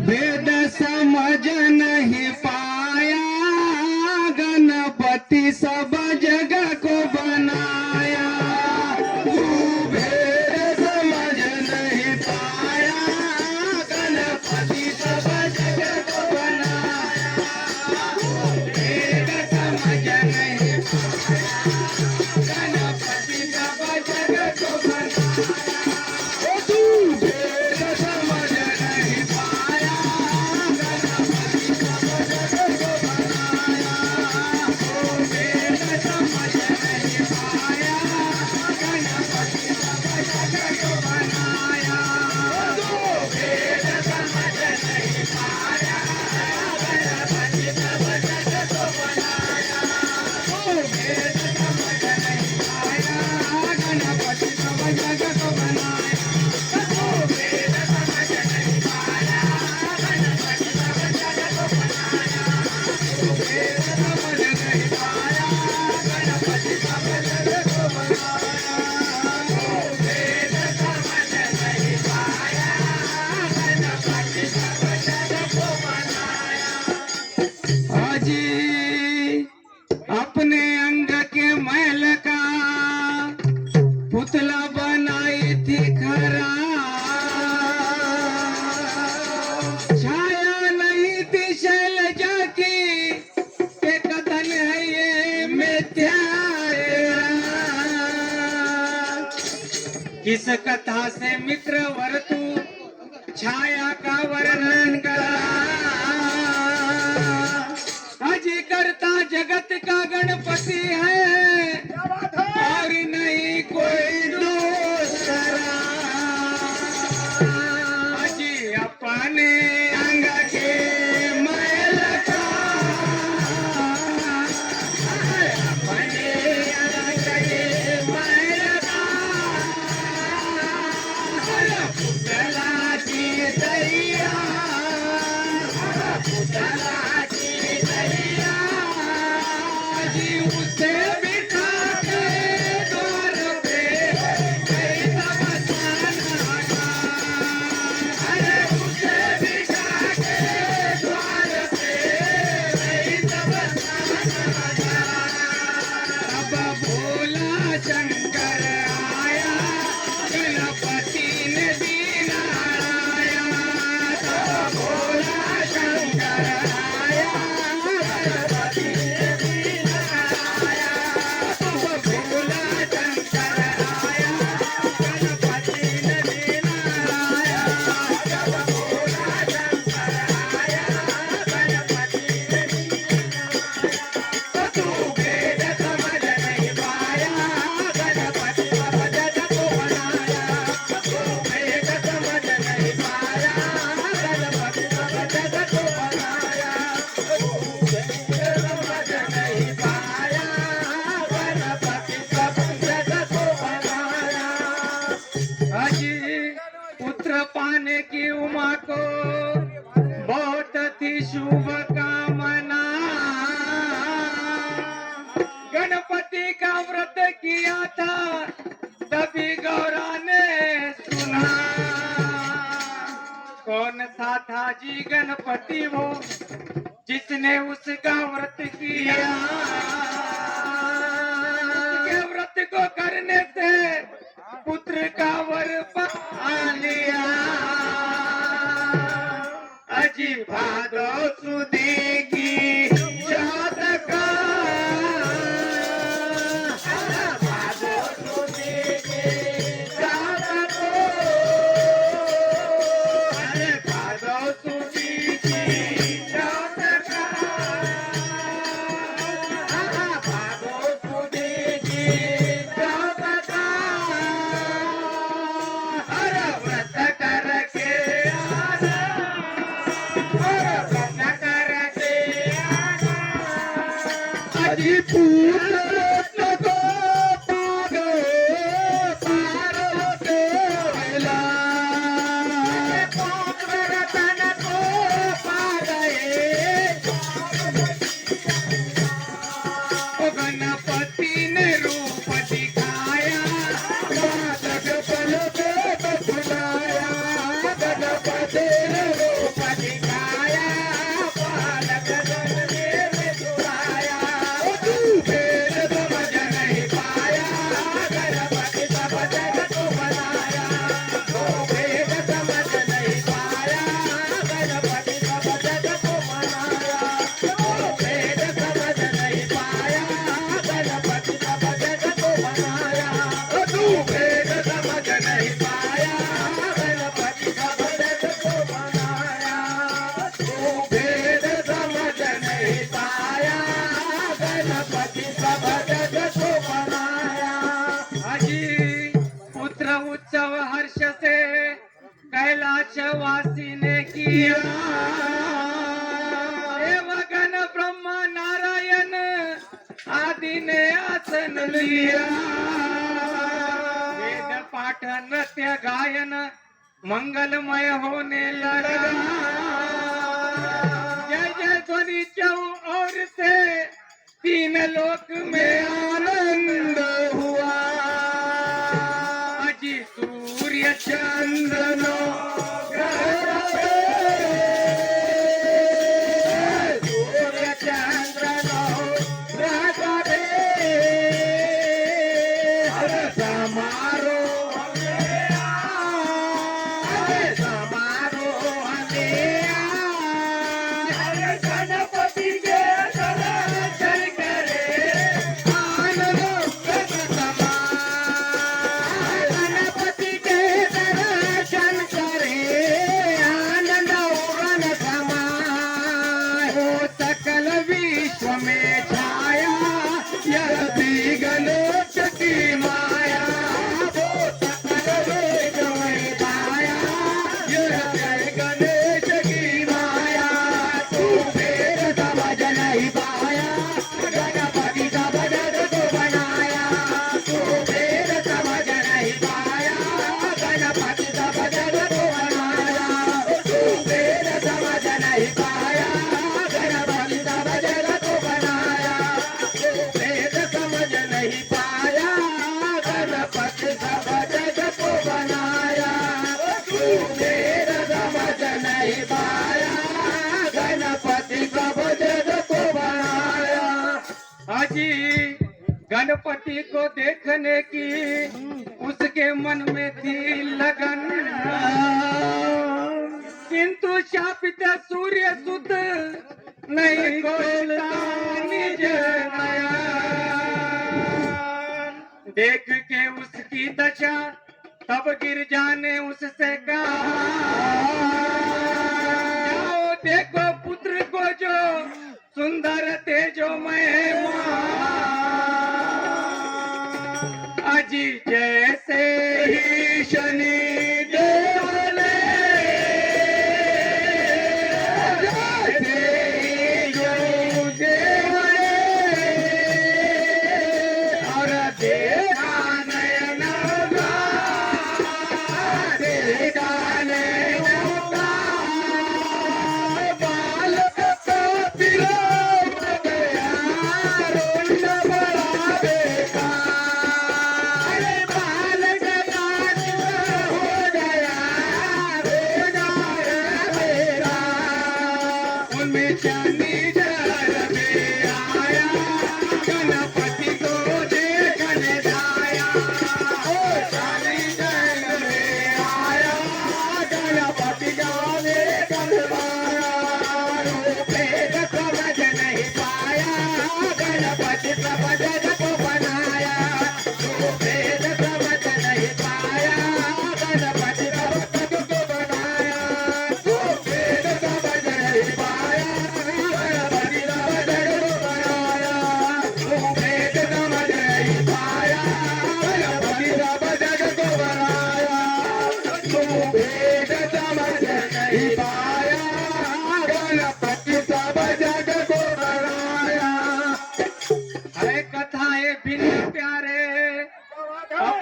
वेद समझ नहीं पाया, गणपति सब जग को बनाया। तू भेद समझ नहीं पाया, गणपति सब जग को बनाया। वेद समझ नहीं पाया, गणपति सब जग को बनाया। अपने अंग के मैल का पुतला बनाई थी खरा, छाया नहीं थी शैलजा की, के कथन है ये मिथ्या। किस कथा से मित्र वर तू छाया का वर्णन करा, अजी करता जगत का गणपति है और नहीं कोई दूसरा। अजी अपने अंग के मैल का, अपने अंग के मैल का, पुतला की दैया, पुतला की दैया। उसे बिठा के द्वार पे गई तमसाना का, अरे उसे बिठा के द्वार पे गई तमसाना का। अब भोला शंकर आया, गणपति ने दीना आया। तब भोला शंकर आया, गणपति ने दीना आया। तब भोला शंकर आया, गणपति ने दीना आया। तब भोला शंकर आया, गणपति ने दीना आया। तू वेद समझ नहीं पाया, गणपति सब जग को बनाया। तू वेद समझ नहीं पाया, गणपति सब जग को बनाया। तू वेद समझ नहीं पाया, गणपति सब जग को बनाया। अजी पुत्र पाने की उमा को बहुत थी शुभ कामना, गणपति का व्रत किया था तभी गौरा ने सुना। कौन सा था जी गणपति वो जिसने उसका व्रत किया, के व्रत को करने से पुत्र का वर पा लिया। अजी भादो सुदी की जात का, भादो सुदी की जात को, अरे भादो सुदी की जात का, भादो सुदी की जात का। अरे व्रत करके आना, अरे व्रत करके आना। अजी पुत्र रत्न को पा गए, पार होते वेला। पुत्र रत्न को पा गए, गणपति ने रूप दिखाया, मादक पल पे बतलाया। गणपति ने रूप दिखाया, लिया देव गण ब्रह्मा नारायण आदि ने आसन लिया वेद पाठ नृत्य गायन मंगलमय होने लगा जय जय ध्वनि और से तीन लोक में आनंद हुआ अजी सूर्य चंद्र गणपति को देखने की उसके मन में थी लगन किंतु शापित सूर्य सुत नहीं खोलता निज नयन देख के उसकी दशा तब गिरजा ने उससे कहा जाओ देखो पुत्र को जो सुंदर तेजोमय अजी जैसे ही शनि देव ने जैसे ही जो देव ने और देखा नयन देखा नयन बालक का तिलक गया रोंड बड़ा देखा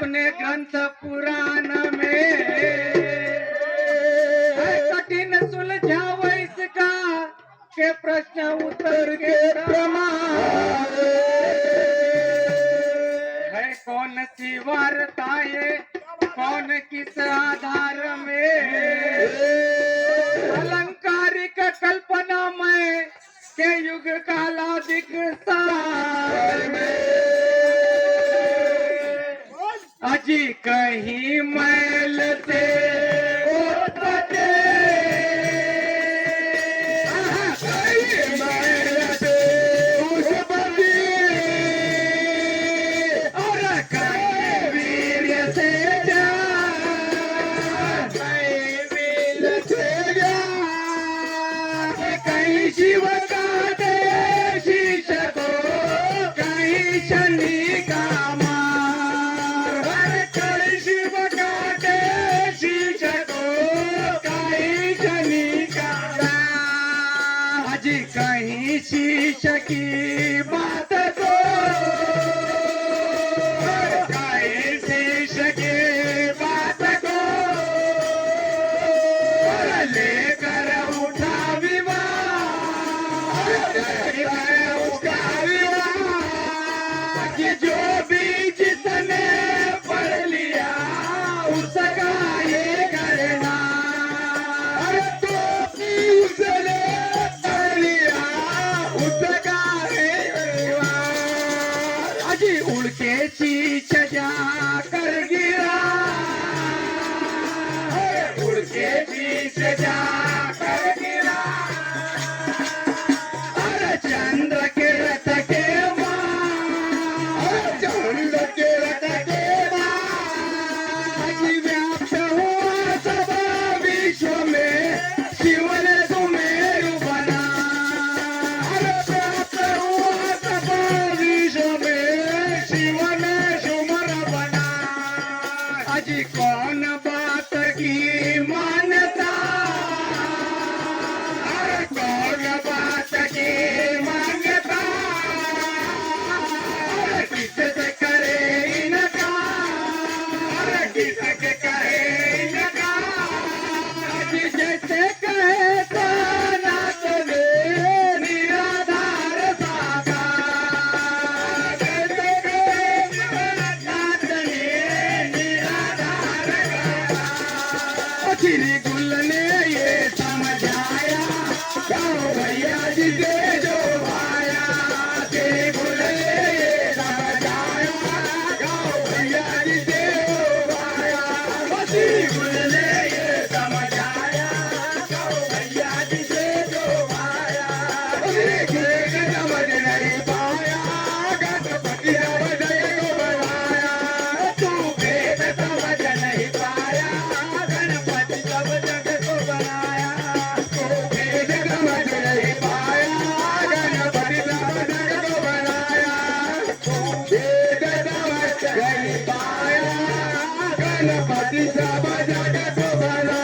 अपने ग्रंथ पुराण में कठिन सुलझाव इसका के प्रश्न उत्तर के प्रमाण है कौन सी वार्ता ये कौन किस आधार में अलंकारिक कल्पना में के युग कालादिक सार में अजी कहीं मैल से उत्पत्ति कहीं मैल से उत्पत्ति और कहीं वीर से कहीं वीर से कहीं शिव का दे शीश को कहीं शनि का शिव का शीश को कहीं शनि का अजी कहीं शीश की बात को कहीं शीश की बात को लेकर उठा विवाह उसका विवाह कि जो भी जिसने पढ़ लिया उसका ये करना अरे तो उसने पढ़ लिया उसका ये विवाह अजी उड़ के शीश जा कर गिरा उड़ के शीश जा कर गिरा अरे चंद्र के रथ के चंद्र के रथ के व्याप्त हुआ सब विश्व में शिव ने सुमेरु बना अरे व्याप्त हुआ सब विश्व में शिव ने सुमर बना अजी कौन बात की मान्यता अरे कौन बात की मान्यता अरे किससे करे इनकार अरे किसके करे इनकार अजी जैसे कहे सनातन निराधार साकार जैसे कहे सनातन निराधार साकार श्री गुल ने ये समझाया गाओ भैया जी के जो आया श्री गुल ने ये समझाया गाओ भैया जी के जो आया श्री गुल ने ये समझाया गाओ भैया जी के जो आया समझ नहीं पाया गणपति हृदय को बनाया तू भेद समझ नहीं पाया गणपति सब जग को बनाया तू भेद समझ नहीं पाया गणपति सब जग को बनाया तू भेद समझ नहीं पाया गणपति सब जग को बनाया